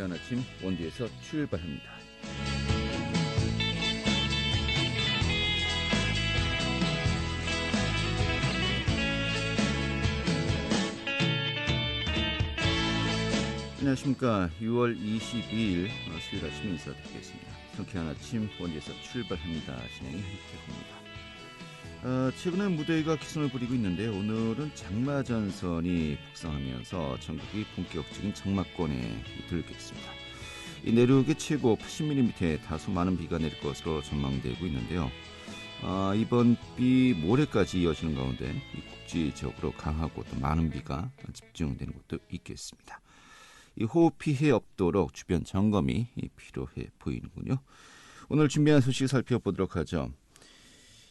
상쾌한 아침 원주에서 출발합니다. 안녕하십니까. 6월 22일 수요일 아침 인사드리겠습니다. 상쾌한 아침 원주에서 출발합니다. 진행이 한태호입니다. 최근에 무더위가 기승을 부리고 있는데 오늘은 장마전선이 북상하면서 전국이 본격적인 장마권에 들겠습니다. 이 내륙의 최고 80mm의 다소 많은 비가 내릴 것으로 전망되고 있는데요. 이번 비 모레까지 이어지는 가운데 국지적으로 강하고 또 많은 비가 집중되는 곳도 있겠습니다. 이 호흡 피해 없도록 주변 점검이 필요해 보이는군요. 오늘 준비한 소식 살펴보도록 하죠.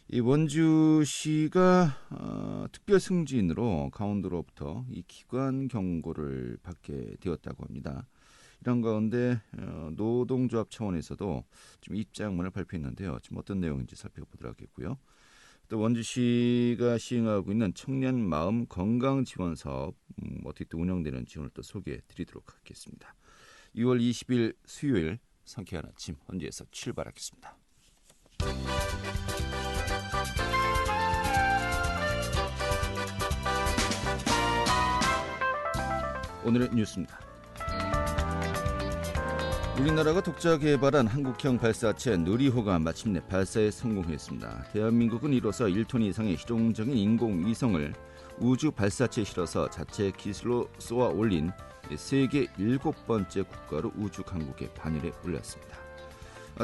이 원주시가 특별 승진으로 강원도로부터 이 기관 경고를 받게 되었다고 합니다. 이런 가운데 노동조합 차원에서도 지금 입장문을 발표했는데요. 지금 어떤 내용인지 살펴보도록 하겠고요. 또 원주시가 시행하고 있는 청년 마음 건강 지원 사업 어떻게 또 운영되는 지원을 또 소개해 드리도록 하겠습니다. 6월 20일 수요일 상쾌한 아침 원주에서 출발하겠습니다. 오늘의 뉴스입니다. 우리나라가 독자 개발한 한국형 발사체 누리호가 마침내 발사에 성공했습니다. 대한민국은 이로써 1톤 이상의 실용적인 인공위성을 우주 발사체에 실어서 자체 기술로 쏘아 올린 세계 7번째 국가로 우주 강국의 반열에 올랐습니다.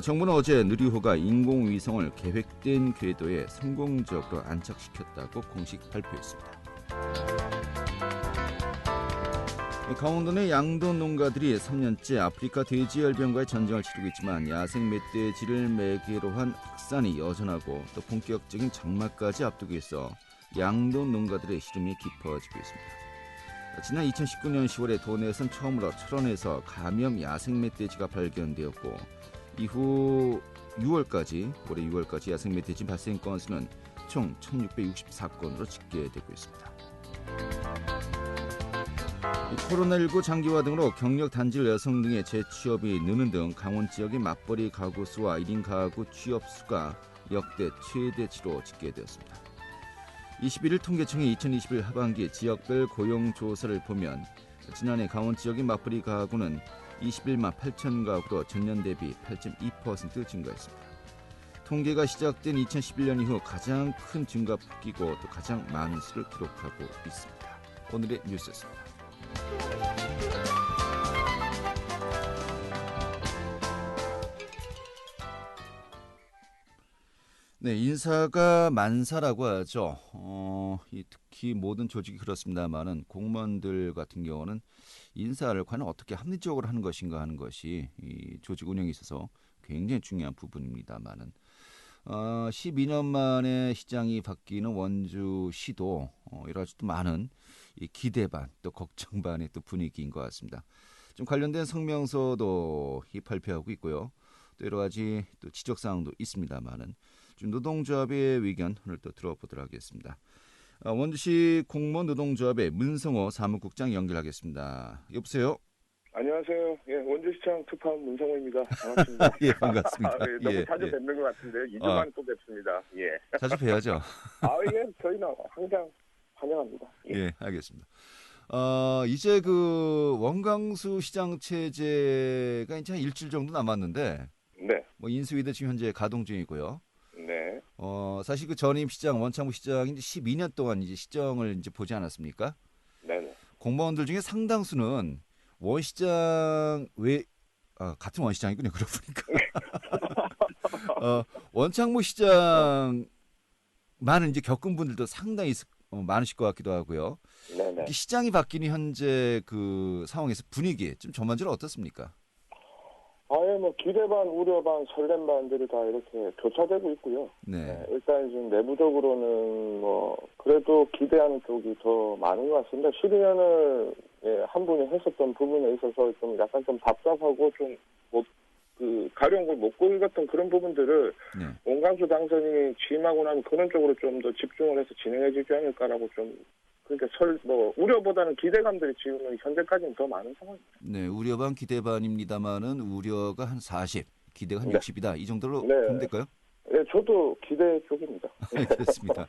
정부는 어제 누리호가 인공위성을 계획된 궤도에 성공적으로 안착시켰다고 공식 발표했습니다. 강원도 내 양돈 농가들이 3년째 아프리카 돼지열병과의 전쟁을 치르고 있지만 야생 멧돼지를 매개로 한 확산이 여전하고 또 본격적인 장마까지 앞두고 있어 양돈 농가들의 시름이 깊어지고 있습니다. 지난 2019년 10월에 도내에선 처음으로 철원에서 감염 야생 멧돼지가 발견되었고 이후 올해 6월까지 야생 멧돼지 발생 건수는 총 1664건으로 집계되고 있습니다. 코로나19 장기화 등으로 경력 단절 여성 등의 재취업이 느는 등 강원 지역의 맞벌이 가구 수와 1인 가구 취업 수가 역대 최대치로 집계되었습니다. 21일 통계청이 2021 하반기 지역별 고용조사를 보면 지난해 강원 지역의 맞벌이 가구는 21만 8천 가구로 전년 대비 8.2% 증가했습니다. 통계가 시작된 2011년 이후 가장 큰 증가폭이고 또 가장 많은 수를 기록하고 있습니다. 오늘의 뉴스였습니다. 네, 인사가 만사라고 하죠. 특히 모든 조직이 그렇습니다만은 공무원들 같은 경우는 인사를 과연 어떻게 합리적으로 하는 것인가 하는 것이 이 조직 운영에 있어서 굉장히 중요한 부분입니다만은 12년 만에 시장이 바뀌는 원주시도 여러 가지 또 많은 이 기대 반 또 걱정 반의 또 분위기인 것 같습니다. 좀 관련된 성명서도 발표하고 있고요. 또 여러 가지 또 지적 사항도 있습니다만은 좀 노동조합의 의견 오늘 또 들어보도록 하겠습니다. 원주시 공무원 노동조합의 문성호 사무국장 연결하겠습니다. 여보세요. 안녕하세요. 예, 원주시청 특파원 문성호입니다. 반갑습니다. 예, 반갑습니다. 너무 자주 뵙는 것 같은데 2주 만에 또 뵙습니다. 예. 자주 뵈야죠. 예, 저희는 항상 환영합니다. 예, 알겠습니다. 이제 그 원광수 시장 체제가 이제 한 일주일 정도 남았는데, 네. 뭐 인수위도 지금 현재 가동 중이고요. 네. 사실 그 전임 시장 원창무 시장이 이제 12년 동안 이제 시정을 이제 보지 않았습니까? 네네. 공무원들 중에 상당수는 원시장 같은 원시장이군요. 그러고 보니까 원창무 시장만은 이제 겪은 분들도 상당히 많으실 것 같기도 하고요. 네네. 시장이 바뀌는 현재 그 상황에서 분위기 좀 전반적으로 어떻습니까? 뭐 기대 반, 우려 반, 설렘 반들이 다 이렇게 교차되고 있고요. 네. 일단 지금 내부적으로는 뭐 그래도 기대하는 쪽이 더 많은 것 같습니다. 12년을 한 분이 했었던 부분에 있어서 좀 약간 좀 답답하고 좀 가려운 걸 못 보였던 그런 부분들을 네. 원광수 당선인이 취임하고 나면 그런 쪽으로 좀 더 집중을 해서 진행해 주지 않을까라고 좀 그러니까 우려보다는 기대감들이 지금은 현재까지는 더 많은 상황입니다. 네, 우려 반 기대 반입니다만은 우려가 한 40, 기대가 한 네. 60이다. 이 정도로 네. 보면 될까요? 네, 저도 기대 쪽입니다. 알겠습니다.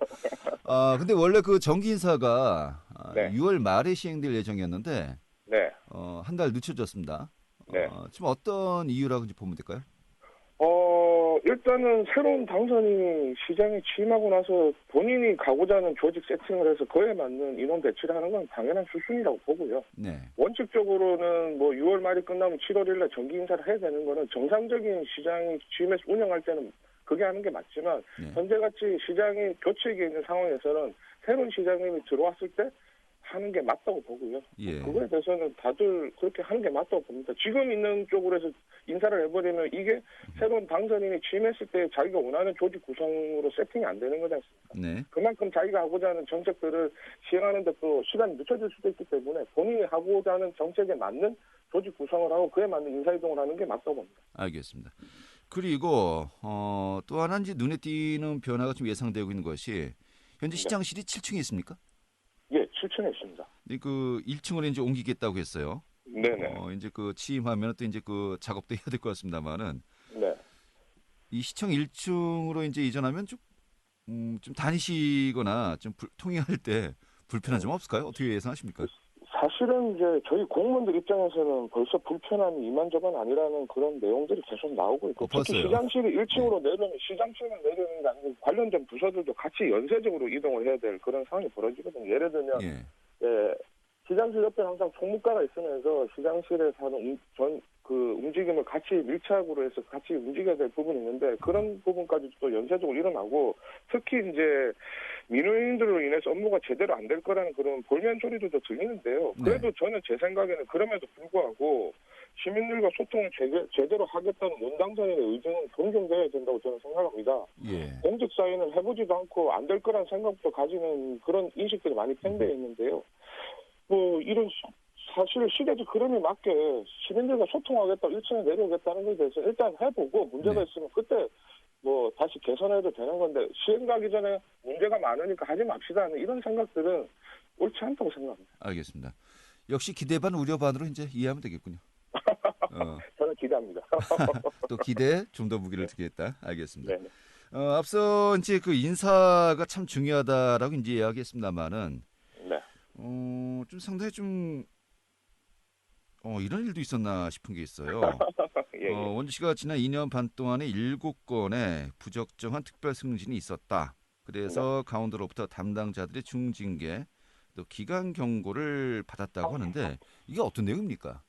근데 원래 그 정기 인사가 네. 6월 말에 시행될 예정이었는데 네. 한 달 늦춰졌습니다. 네. 지금 어떤 이유라고 이제 보면 될까요? 일단은 새로운 당선인이 시장에 취임하고 나서 본인이 가고자 하는 조직 세팅을 해서 그에 맞는 인원 배치를 하는 건 당연한 수순이라고 보고요. 네. 원칙적으로는 6월 말이 끝나면 7월 1일에 정기 인사를 해야 되는 거는 정상적인 시장이 취임해서 운영할 때는 그게 하는 게 맞지만 네. 현재같이 시장이 교체기에 있는 상황에서는 새로운 시장님이 들어왔을 때 하는 게 맞다고 보고요. 예. 그거에 대해서는 다들 그렇게 하는 게 맞다고 봅니다. 지금 있는 쪽으로 해서 인사를 해버리면 이게 새로운 당선인이 취임했을 때 자기가 원하는 조직 구성으로 세팅이 안 되는 거지 않습니까? 네. 그만큼 자기가 하고자 하는 정책들을 시행하는 데 또 시간이 늦춰질 수도 있기 때문에 본인이 하고자 하는 정책에 맞는 조직 구성을 하고 그에 맞는 인사이동을 하는 게 맞다고 봅니다. 알겠습니다. 그리고 또 하나 이제 눈에 띄는 변화가 좀 예상되고 있는 것이 현재 시장실이 7층에 있습니까? 예, 7층에 있습니다. 그 1층으로 이제 옮기겠다고 했어요. 네네. 이제 그 취임하면 또 이제 그 작업도 해야 될 것 같습니다만은 네. 이 시청 1층으로 이제 이전하면 좀 다니시거나 좀 통행할 때 불편한 점 없을까요? 어떻게 예상하십니까? 사실은 이제 저희 공무원들 입장에서는 벌써 불편함이 이만저만 아니라는 그런 내용들이 계속 나오고 있고 특히 벌써요? 시장실이 1층으로 내려면 시장실만 내려는 게 아니고 관련된 부서들도 같이 연쇄적으로 이동을 해야 될 그런 상황이 벌어지거든요. 예를 들면 예. 시장실 옆에 항상 총무과가 있으면서 시장실에서 하는 움직임을 같이 밀착으로 해서 같이 움직여야 될 부분이 있는데 그런 부분까지도 또 연쇄적으로 일어나고 특히 이제 민원인들로 인해서 업무가 제대로 안 될 거라는 그런 볼멘 소리도 들리는데요. 그래도 저는 제 생각에는 그럼에도 불구하고 시민들과 소통을 제대로 하겠다는 원당선인의 의지는 존중돼야 된다고 저는 생각합니다. 예. 공직 사회는 해보지도 않고 안 될 거라는 생각부터 가지는 그런 인식들이 많이 팽배해 있는데요. 이런 사실 시대적 흐름에 맞게 시민들과 소통하겠다, 1층에 내려오겠다는 것에 대해서 일단 해보고 문제가 있으면 그때 다시 개선해도 되는 건데 시행 가기 전에 문제가 많으니까 하지 맙시다 하는 이런 생각들은 옳지 않다고 생각합니다. 알겠습니다. 역시 기대 반 우려 반으로 이제 이해하면 되겠군요. 저는 기대합니다. 또 기대에 좀 더 무게를 두겠다. 알겠습니다. 네. 앞서 이제 그 인사가 참 중요하다라고 이제 이야기했습니다만은 네. 좀 상당히 좀 이런 일도 있었나 싶은 게 있어요. 예. 원주 씨가 지난 2년 반 동안에 7건의 부적정한 특별 승진이 있었다. 그래서 강원도로부터 담당자들의 중징계 또 기간 경고를 받았다고 하는데 이게 어떤 내용입니까?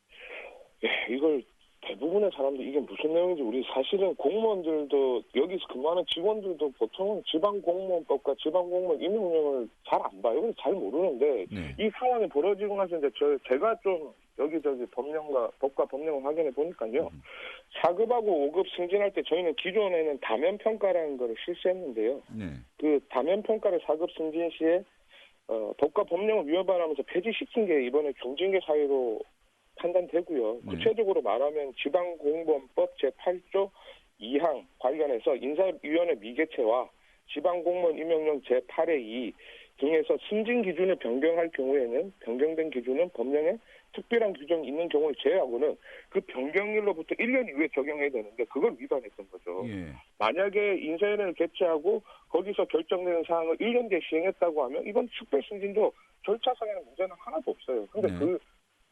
예, 이걸 대부분의 사람들이 이게 무슨 내용인지 우리 사실은 공무원들도 여기서 근무하는 직원들도 보통은 지방공무원법과 지방공무원 임용령을 잘 안 봐요. 그래서 잘 모르는데 네. 이 상황이 벌어지고 나서 이제 제가 좀 여기저기 법과 법령을 확인해 보니까요. 4급하고 5급 승진할 때 저희는 기존에는 다면 평가라는 걸 실시했는데요. 네. 그 다면 평가를 4급 승진 시에 법과 법령을 위반하면서 폐지시킨 게 이번에 중징계 사유로 판단되고요. 네. 구체적으로 말하면 지방공무원법 제8조 2항 관련해서 인사위원회 미개최와 지방공무원 임명령 제8의 2 등에서 승진 기준을 변경할 경우에는 변경된 기준은 법령에 특별한 규정이 있는 경우를 제외하고는 그 변경일로부터 1년 이후에 적용해야 되는데 그걸 위반했던 거죠. 예. 만약에 인사위원회를 개최하고 거기서 결정되는 사항을 1년 뒤에 시행했다고 하면 이번 특별 승진도 절차상에는 문제는 하나도 없어요. 근데 네. 그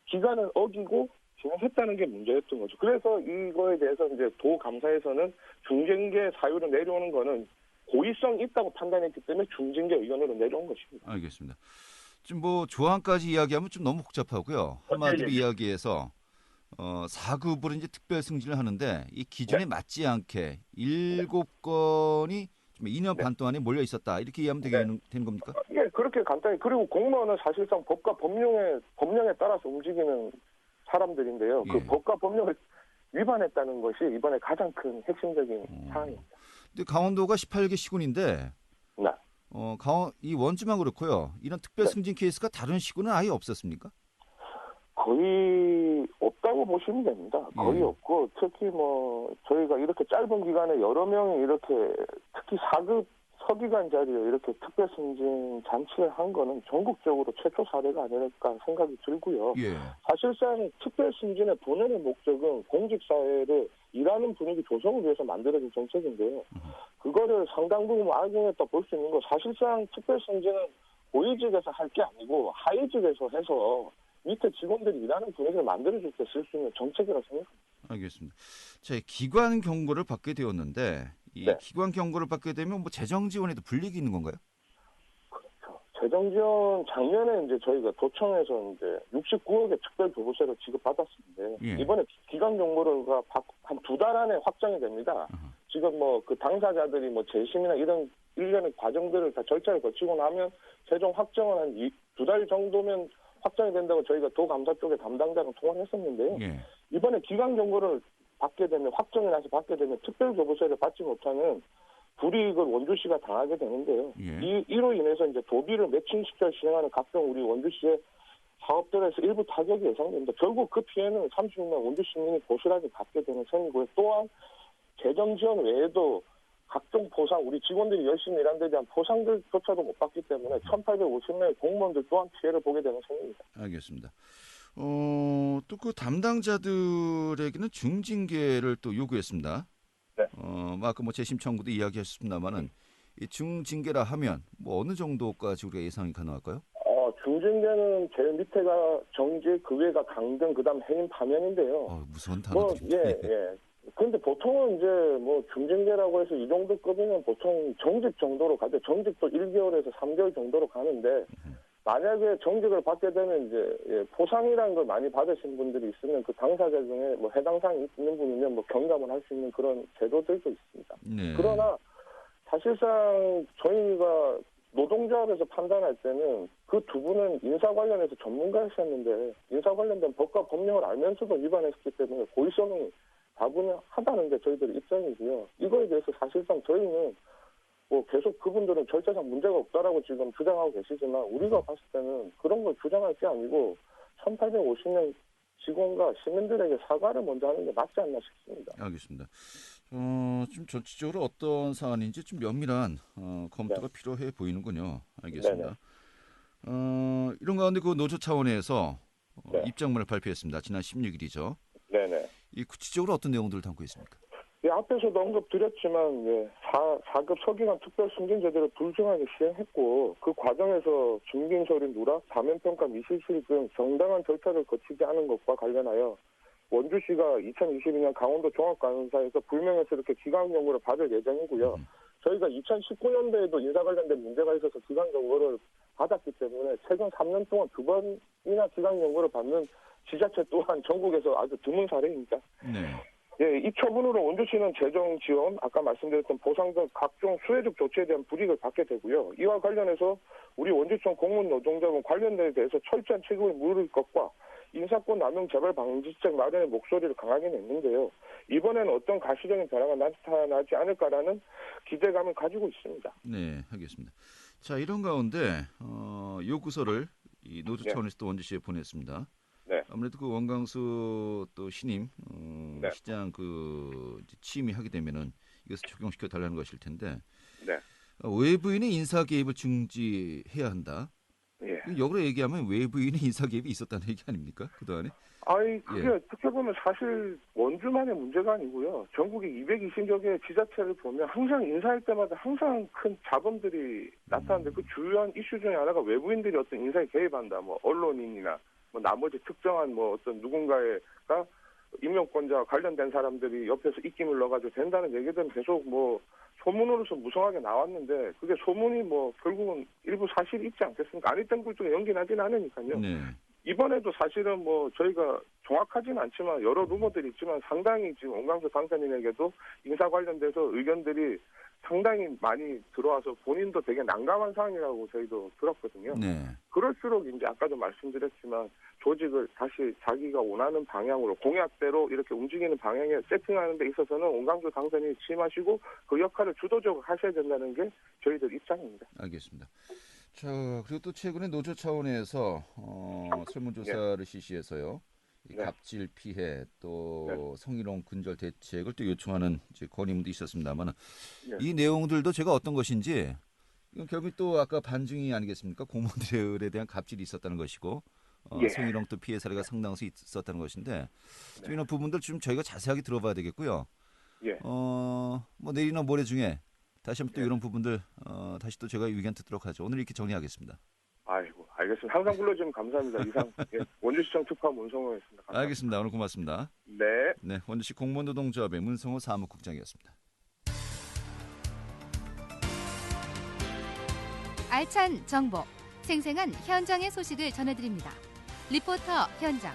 기간을 어기고 진행했다는 게 문제였던 거죠. 그래서 이거에 대해서 이제 도감사에서는 중징계 사유로 내려오는 거는 고의성 있다고 판단했기 때문에 중징계 의견으로 내려온 것입니다. 알겠습니다. 지금 조항까지 이야기하면 좀 너무 복잡하고요. 한마디로 네. 이야기해서 4급으로 이제 특별 승진을 하는데 이 기준에 맞지 않게 7건이 2년 반 동안에 몰려 있었다. 이렇게 이해하면 되는 겁니까? 예, 그렇게 간단히. 그리고 공무원은 사실상 법과 법령에 따라서 움직이는 사람들인데요. 그 예. 법과 법령을 위반했다는 것이 이번에 가장 큰 핵심적인 사항입니다. 근데 강원도가 18개 시군인데 네. 이 원주만 그렇고요. 이런 특별 승진 케이스가 다른 시군은 아예 없었습니까? 거의 없다고 보시면 됩니다. 거의 예. 없고 특히 저희가 이렇게 짧은 기간에 여러 명이 이렇게 특히 서기관 자리에 이렇게 특별 승진 잔치를 한 거는 전국적으로 최초 사례가 아닐까 생각이 들고요. 예. 사실상 특별 승진의 본연의 목적은 공직사회를 일하는 분위기 조성을 위해서 만들어진 정책인데요. 그거를 상당 부분 악용했다 볼 수 있는 거, 사실상 특별 승진은 고위직에서 할 게 아니고 하위직에서 해서 밑에 직원들이 일하는 분위기를 만들어줄 때 쓸 수 있는 정책이라고 생각합니다. 알겠습니다. 자, 기관 경고를 받게 되었는데 이 네. 기관 경고를 받게 되면 뭐 재정 지원에도 불이익이 있는 건가요? 그렇죠. 재정 지원 작년에 이제 저희가 도청에서 이제 69억의 특별 교부세를 지급받았었는데 예. 이번에 기관 경고가 한 두 달 안에 확정이 됩니다. 지금 뭐 그 당사자들이 뭐 재심이나 이런 일련의 과정들을 다 절차를 거치고 나면 최종 확정은 한 두 달 정도면 확정이 된다고 저희가 도감사 쪽에 담당자랑 통화를 했었는데요. 예. 이번에 기관 경고를 받게 되면, 확정이 나서 받게 되면 특별 교부세를 받지 못하는 불이익을 원주시가 당하게 되는데요. 예. 이로 인해서 이제 도비를 매칭시켜 진행하는 각종 우리 원주시의 사업들에서 일부 타격이 예상됩니다. 결국 그 피해는 36만 원주 시민이 고스란히 받게 되는 셈이고요. 또한 재정 지원 외에도 각종 보상, 우리 직원들이 열심히 일한 데 대한 보상들조차도 못 받기 때문에 1,850명의 공무원들 또한 피해를 보게 되는 셈입니다. 알겠습니다. 또 그 담당자들에게는 중징계를 또 요구했습니다. 네. 아까 뭐 재심 청구도 이야기하셨습니다만은 이 중징계라 하면 뭐 어느 정도까지 우리가 예상이 가능할까요? 중징계는 제일 밑에가 정직, 그 위에가 강등, 그다음 해임 파면인데요. 무서운 뭐, 단어들입니다. 예. 근데 보통은 이제 뭐 중징계라고 해서 이 정도 급이면 보통 정직 정도로 가죠. 정직도 1개월에서 3개월 정도로 가는데 만약에 정직을 받게 되면 이제 포상이라는 걸 많이 받으신 분들이 있으면 그 당사자 중에 뭐 해당 사항이 있는 분이면 뭐 경감을 할 수 있는 그런 제도들도 있습니다. 네. 그러나 사실상 저희가 노동조합에서 판단할 때는 그 두 분은 인사 관련해서 전문가였었는데 인사 관련된 법과 법령을 알면서도 위반했기 때문에 고의성이 다분하다는 게 저희들의 입장이고요. 이거에 대해서 사실상 저희는 뭐 계속 그분들은 절차상 문제가 없다라고 지금 주장하고 계시지만 우리가 봤을 때는 그런 걸 주장할 게 아니고 1,850명 직원과 시민들에게 사과를 먼저 하는 게 맞지 않나 싶습니다. 알겠습니다. 좀 전체적으로 어떤 사안인지 좀 면밀한 검토가 필요해 보이는군요. 알겠습니다. 이런 가운데 그 노조 차원에서 입장문을 발표했습니다. 지난 16일이죠. 네네. 이 구체적으로 어떤 내용들을 담고 있습니까? 앞에서도 언급드렸지만 4급 서기관 특별 승진제도를 불중하게 시행했고 그 과정에서 중빈서류 누락, 사면평가 미실실 등 정당한 절차를 거치지 않은 것과 관련하여 원주시가 2022년 강원도 종합감사에서 불명예스 이렇게 기강경고를 받을 예정이고요. 저희가 2019년도에도 인사 관련된 문제가 있어서 기강경고를 받았기 때문에 최근 3년 동안 2번이나 기강경고를 받는 지자체 또한 전국에서 아주 드문 사례입니다. 네. 이 처분으로 원주시는 재정 지원, 아까 말씀드렸던 보상 등 각종 수혜적 조치에 대한 불이익을 받게 되고요. 이와 관련해서 우리 원주청 공무원 노동자분 관련에 대해서 철저한 책임을 물을 것과 인사권 남용 재발 방지책 마련의 목소리를 강하게 냈는데요. 이번에는 어떤 가시적인 변화가 나타나지 않을까라는 기대감을 가지고 있습니다. 네, 알겠습니다. 자, 이런 가운데 요구서를 이 노조 차원에서 또 원주시에 보냈습니다. 네. 아무래도 그 원광수 또 신임 시장 그 취임이 하게 되면은 이것을 적용시켜 달라는 것일 텐데 외부인의 인사 개입을 중지해야 한다. 역으로 얘기하면 외부인의 인사 개입이 있었다는 얘기 아닙니까? 그동안에? 그게 어떻게 보면 사실 원주만의 문제가 아니고요. 전국에 220여 개의 지자체를 보면 항상 인사할 때마다 항상 큰 자본들이 나타나는데 그 주요한 이슈 중에 하나가 외부인들이 어떤 인사에 개입한다. 뭐 언론인이나 뭐 나머지 특정한 뭐 어떤 누군가가 임명권자와 관련된 사람들이 옆에서 입김을 넣어가지고 된다는 얘기들은 계속 뭐 소문으로서 무성하게 나왔는데 그게 소문이 뭐 결국은 일부 사실이 있지 않겠습니까? 아니던 것 중에 연기나진 않으니까요. 네. 이번에도 사실은 뭐 저희가 정확하지는 않지만 여러 루머들이 있지만 상당히 지금 원광수 당선인에게도 인사 관련돼서 의견들이 상당히 많이 들어와서 본인도 되게 난감한 상황이라고 저희도 들었거든요. 네. 그럴수록 이제 아까도 말씀드렸지만 조직을 다시 자기가 원하는 방향으로 공약대로 이렇게 움직이는 방향에 세팅하는 데 있어서는 원광수 당선인이 취임하시고 그 역할을 주도적으로 하셔야 된다는 게 저희들 입장입니다. 알겠습니다. 자, 그리고 또 최근에 노조 차원에서 설문조사를 실시해서요. 이 네. 갑질 피해 네. 또 성희롱 근절 대책을 또 요청하는 이제 건의문도 있었습니다만 네. 이 내용들도 제가 어떤 것인지 이건 결국 또 아까 반증이 아니겠습니까? 공무원들에 대한 갑질이 있었다는 것이고 예. 성희롱 또 피해 사례가 상당수 있었다는 것인데 네. 좀 이런 부분들 좀 저희가 자세하게 들어봐야 되겠고요. 예. 뭐 내일이나 모레 중에 다시 한번 또 예. 이런 부분들 다시 또 제가 의견 듣도록 하죠. 오늘 이렇게 정리하겠습니다. 아이고, 알겠습니다. 항상 불러주면 감사합니다. 이상 예. 원주시청 특파 문성호였습니다. 감사합니다. 알겠습니다. 오늘 고맙습니다. 네. 네, 원주시 공무원노동조합의 문성호 사무국장이었습니다. 알찬 정보, 생생한 현장의 소식을 전해드립니다. 리포터 현장.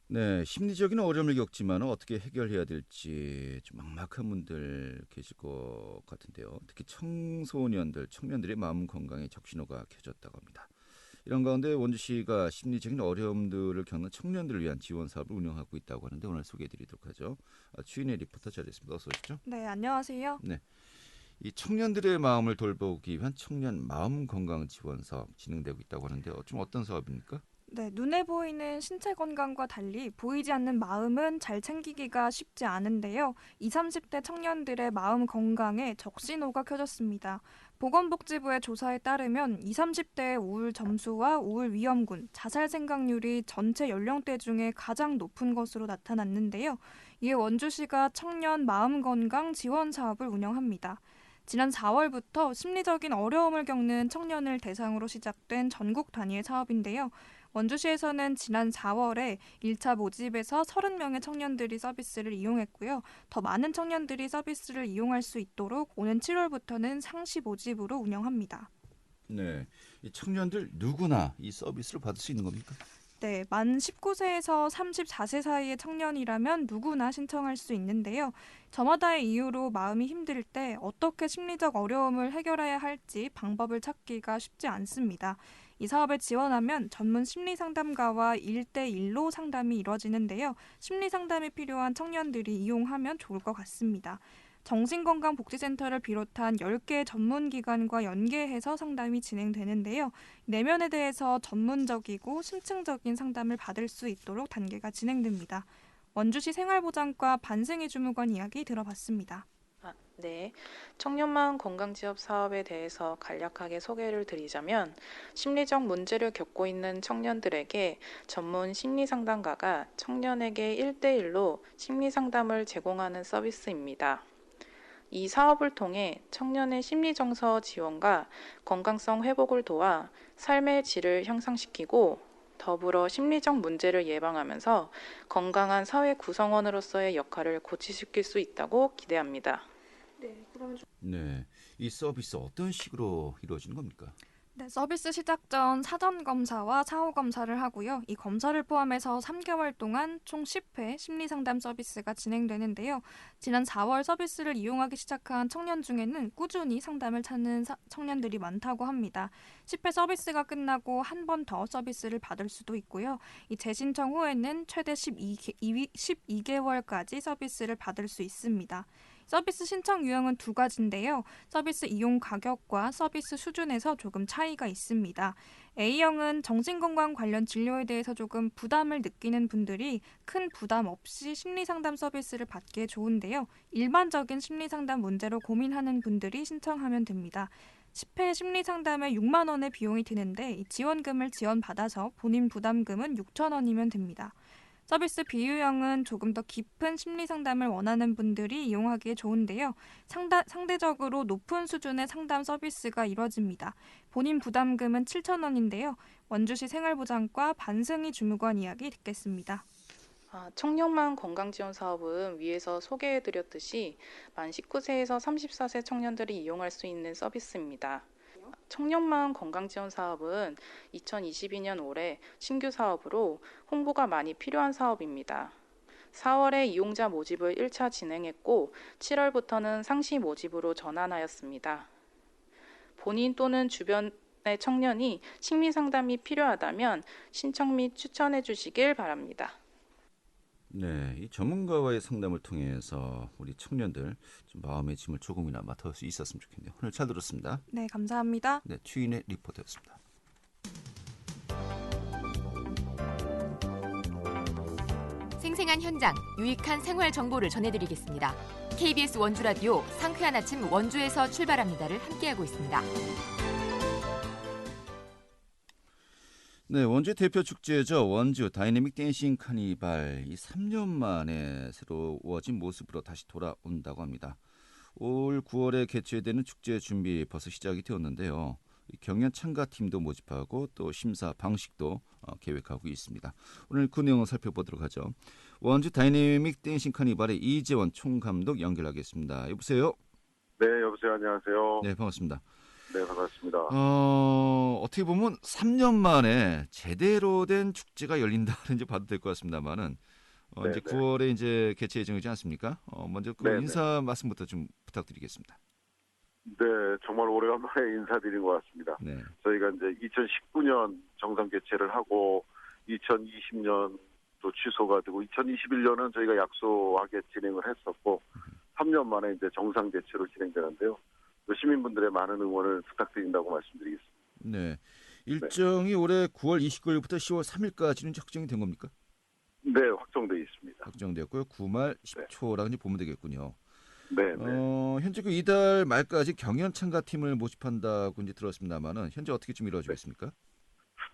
네, 심리적인 어려움을 겪지만 어떻게 해결해야 될지 좀 막막한 분들 계실 것 같은데요. 특히 청소년들, 청년들의 마음 건강에 적신호가 켜졌다고 합니다. 이런 가운데 원주시가 심리적인 어려움들을 겪는 청년들을 위한 지원 사업을 운영하고 있다고 하는데 오늘 소개해드리도록 하죠. 추인의 리포터 자리했습니다. 어서 오십시오. 네, 안녕하세요. 네, 이 청년들의 마음을 돌보기 위한 청년 마음 건강 지원 사업 진행되고 있다고 하는데요. 좀 어떤 사업입니까? 네, 눈에 보이는 신체 건강과 달리 보이지 않는 마음은 잘 챙기기가 쉽지 않은데요. 20, 30대 청년들의 마음 건강에 적신호가 켜졌습니다. 보건복지부의 조사에 따르면 20, 30대의 우울 점수와 우울 위험군, 자살 생각률이 전체 연령대 중에 가장 높은 것으로 나타났는데요. 이에 원주시가 청년 마음 건강 지원 사업을 운영합니다. 지난 4월부터 심리적인 어려움을 겪는 청년을 대상으로 시작된 전국 단위의 사업인데요. 원주시에서는 지난 4월에 1차 모집에서 30명의 청년들이 서비스를 이용했고요. 더 많은 청년들이 서비스를 이용할 수 있도록 오는 7월부터는 상시 모집으로 운영합니다. 네, 이 청년들 누구나 이 서비스를 받을 수 있는 겁니까? 네, 만 19세에서 34세 사이의 청년이라면 누구나 신청할 수 있는데요. 저마다의 이유로 마음이 힘들 때 어떻게 심리적 어려움을 해결해야 할지 방법을 찾기가 쉽지 않습니다. 이 사업에 지원하면 전문 심리상담가와 1대1로 상담이 이루어지는데요. 심리상담이 필요한 청년들이 이용하면 좋을 것 같습니다. 정신건강복지센터를 비롯한 10개의 전문기관과 연계해서 상담이 진행되는데요. 내면에 대해서 전문적이고 심층적인 상담을 받을 수 있도록 단계가 진행됩니다. 원주시 생활보장과 반생애 주무관 이야기 들어봤습니다. 네. 청년마음 건강지업 사업에 대해서 간략하게 소개를 드리자면 심리적 문제를 겪고 있는 청년들에게 전문 심리상담가가 청년에게 1대1로 심리상담을 제공하는 서비스입니다. 이 사업을 통해 청년의 심리정서 지원과 건강성 회복을 도와 삶의 질을 향상시키고 더불어 심리적 문제를 예방하면서 건강한 사회 구성원으로서의 역할을 고취시킬 수 있다고 기대합니다. 네, 이 서비스 어떤 식으로 이루어지는 겁니까? 네, 서비스 시작 전 사전 검사와 사후 검사를 하고요. 이 검사를 포함해서 3개월 동안 총 10회 심리상담 서비스가 진행되는데요. 지난 4월 서비스를 이용하기 시작한 청년 중에는 꾸준히 상담을 찾는 청년들이 많다고 합니다. 10회 서비스가 끝나고 한 번 더 서비스를 받을 수도 있고요. 이 재신청 후에는 최대 12개월까지 서비스를 받을 수 있습니다. 서비스 신청 유형은 두 가지인데요. 서비스 이용 가격과 서비스 수준에서 조금 차이가 있습니다. A형은 정신건강 관련 진료에 대해서 조금 부담을 느끼는 분들이 큰 부담 없이 심리상담 서비스를 받기에 좋은데요. 일반적인 심리상담 문제로 고민하는 분들이 신청하면 됩니다. 10회 심리상담에 6만 원의 비용이 드는데 이 지원금을 지원받아서 본인 부담금은 6천 원이면 됩니다. 서비스 비유형은 조금 더 깊은 심리 상담을 원하는 분들이 이용하기에 좋은데요. 상대적으로 높은 수준의 상담 서비스가 이뤄집니다. 본인 부담금은 7천 원인데요. 원주시 생활보장과 반승희 주무관 이야기 듣겠습니다. 청년마음 건강지원 사업은 위에서 소개해드렸듯이 만 19세에서 34세 청년들이 이용할 수 있는 서비스입니다. 청년마음 건강지원 사업은 2022년 올해 신규 사업으로 홍보가 많이 필요한 사업입니다. 4월에 이용자 모집을 1차 진행했고 7월부터는 상시 모집으로 전환하였습니다. 본인 또는 주변의 청년이 심리상담이 필요하다면 신청 및 추천해 주시길 바랍니다. 네, 이 전문가와의 상담을 통해서 우리 청년들 좀 마음의 짐을 조금이나마 덜 수 있었으면 좋겠네요. 오늘 잘 들었습니다. 네, 감사합니다. 네, 추인의 리포터였습니다. 생생한 현장, 유익한 생활 정보를 전해드리겠습니다. KBS 원주 라디오 상쾌한 아침 원주에서 출발합니다를 함께하고 있습니다. 네, 원주의 대표 축제죠. 원주 다이내믹 댄싱 카니발. 이 3년 만에 새로워진 모습으로 다시 돌아온다고 합니다. 올 9월에 개최되는 축제 준비 벌써 시작이 되었는데요. 경연 참가팀도 모집하고 또 심사 방식도 계획하고 있습니다. 오늘 그 내용을 살펴보도록 하죠. 원주 다이내믹 댄싱 카니발의 이재원 총감독 연결하겠습니다. 여보세요? 네, 여보세요. 안녕하세요. 네, 반갑습니다. 네, 반갑습니다. 어떻게 보면 3년 만에 제대로 된 축제가 열린다는 이제 봐도 될 것 같습니다만은 이제 9월에 이제 개최 예정이지 않습니까? 먼저 그 인사 말씀부터 좀 부탁드리겠습니다. 네, 정말 오래간만에 인사드린 것 같습니다. 네. 저희가 이제 2019년 정상 개최를 하고 2020년도 취소가 되고 2021년은 저희가 약소하게 진행을 했었고 3년 만에 이제 정상 개최로 진행되는데요. 시민분들의 많은 응원을 부탁드린다고 말씀드리겠습니다. 네. 일정이 올해 9월 29일부터 10월 3일까지는 확정이 된 겁니까? 네, 확정돼 있습니다. 확정되었고요. 9말 10초라고 이제 보면 되겠군요. 네. 현재 그 이달 말까지 경연 참가팀을 모집한다고 이제 들었습니다만은 현재 어떻게 좀 이루어지고 있습니까?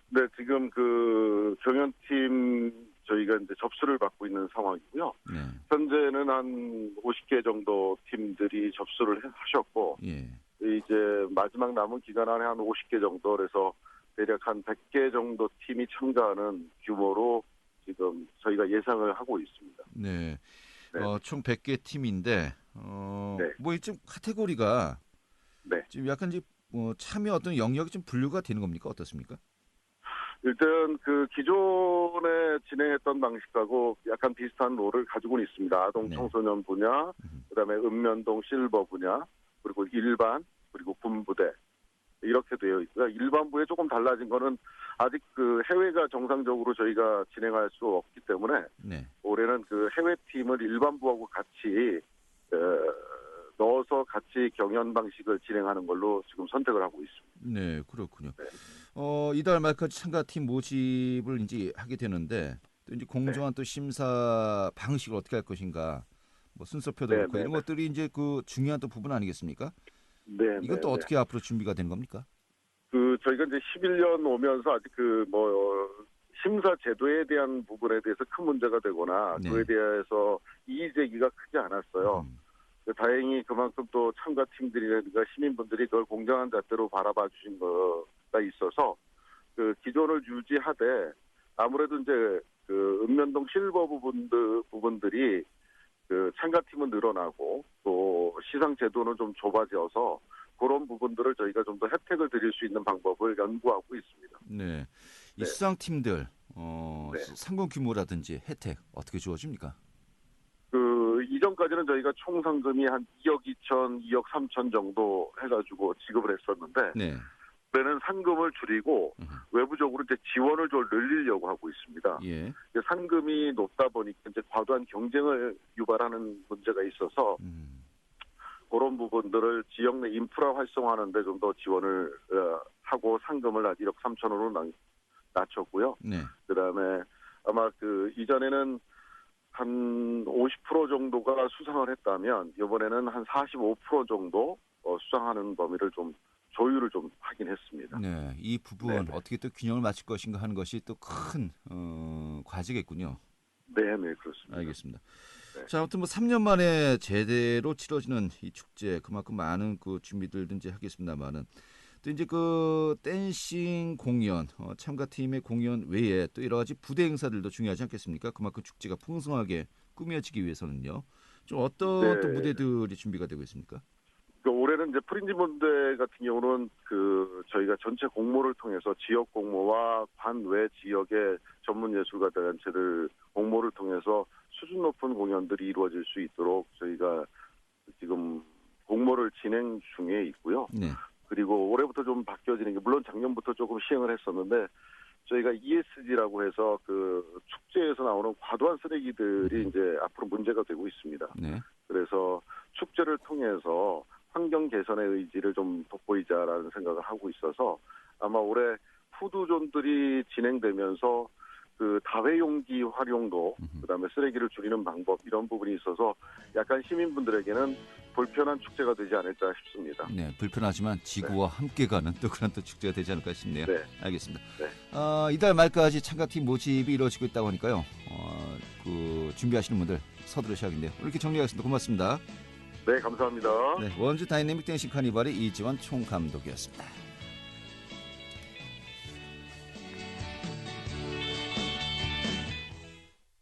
네, 지금 그 경연팀 저희가 이제 접수를 받고 있는 상황이고요. 네. 현재는 한 50개 정도 팀들이 접수를 하셨고, 예. 이제 마지막 남은 기간 안에 한 50개 정도, 그래서 대략 한 100개 정도 팀이 참가하는 규모로 지금 저희가 예상을 하고 있습니다. 네. 네. 총 100개 팀인데, 네. 뭐 좀 카테고리가 네. 지금 약간 이제 참여 어떤 영역이 좀 분류가 되는 겁니까? 어떻습니까? 일단 그 기존에 진행했던 방식하고 약간 비슷한 롤을 가지고는 있습니다. 아동 네. 청소년 분야, 그다음에 읍면동 실버 분야, 그리고 일반, 그리고 군부대 이렇게 되어 있고요. 일반부에 조금 달라진 거는 아직 그 해외가 정상적으로 저희가 진행할 수 없기 때문에 네. 올해는 그 해외 팀을 일반부하고 같이 넣어서 같이 경연 방식을 진행하는 걸로 지금 선택을 하고 있습니다. 네, 그렇군요. 네. 이달 말까지 참가팀 모집을 이제 하게 되는데 또 이제 공정한 또 심사 방식을 어떻게 할 것인가, 뭐 순서표도 그렇고 이런 것들이 이제 그 중요한 또 부분 아니겠습니까? 네. 이건 또 어떻게 앞으로 준비가 되는 겁니까? 그 저희가 이제 11년 오면서 아직 그 뭐 심사 제도에 대한 부분에 대해서 큰 문제가 되거나 네. 그에 대해서 이의 제기가 크지 않았어요. 다행히 그만큼 또 참가팀들이라든가 시민분들이 그걸 공정한 잣대로 바라봐 주신 거가 있어서 그 기존을 유지하되 아무래도 이제 그 읍면동 실버 부분들이 그 참가팀은 늘어나고 또 시상 제도는 좀 좁아져서 그런 부분들을 저희가 좀 더 혜택을 드릴 수 있는 방법을 연구하고 있습니다. 네. 이 네. 수상팀들 상금 규모라든지 혜택 어떻게 주어집니까? 그 이전까지는 저희가 총 상금이 한 2억 2천, 2억 3천 정도 해가지고 지급을 했었는데 네. 올해는 상금을 줄이고 외부적으로 이제 지원을 좀 늘리려고 하고 있습니다. 예. 상금이 높다 보니까 이제 과도한 경쟁을 유발하는 문제가 있어서 그런 부분들을 지역 내 인프라 활성화하는데 좀 더 지원을 하고 상금을 한 1억 3천원으로 낮췄고요. 네. 그다음에 아마 그 이전에는 한 50% 정도가 수상을 했다면 이번에는 한 45% 정도 수상하는 범위를 좀 조율을 좀 하긴 했습니다. 네, 이 부분 네네. 어떻게 또 균형을 맞출 것인가 하는 것이 또 큰 과제겠군요. 네, 그렇습니다. 알겠습니다. 네. 자, 아무튼 뭐 3년 만에 제대로 치러지는 이 축제 그만큼 많은 그 준비들 이제 하겠습니다만은 또 이제 그 댄싱 공연 참가팀의 공연 외에 또 여러 가지 부대 행사들도 중요하지 않겠습니까? 그만큼 축제가 풍성하게 꾸며지기 위해서는요. 좀 어떤 또 무대들이 준비가 되고 있습니까? 그 올해는 이제 프린지 무대 같은 경우는 그 저희가 전체 공모를 통해서 지역 공모와 관외 지역의 전문 예술가 단체들 공모를 통해서 수준 높은 공연들이 이루어질 수 있도록 저희가 지금 공모를 진행 중에 있고요. 네. 그리고 올해부터 좀 바뀌어지는 게 물론 작년부터 조금 시행을 했었는데 저희가 ESG라고 해서 그 축제에서 나오는 과도한 쓰레기들이 이제 앞으로 문제가 되고 있습니다. 네. 그래서 축제를 통해서 환경 개선의 의지를 좀 돋보이자라는 생각을 하고 있어서 아마 올해 푸드존들이 진행되면서 그 다회용기 활용도, 그다음에 쓰레기를 줄이는 방법 이런 부분이 있어서 약간 시민분들에게는 불편한 축제가 되지 않을까 싶습니다. 네, 불편하지만 지구와 함께 가는 또 그런 또 축제가 되지 않을까 싶네요. 네. 알겠습니다. 네. 이달 말까지 참가팀 모집이 이루어지고 있다고 하니까요. 그 준비하시는 분들 서두르셔야겠네요. 오늘 이렇게 정리하겠습니다. 고맙습니다. 네, 감사합니다. 네, 원주 다이내믹 댄싱 카니발의 이지원 총감독이었습니다.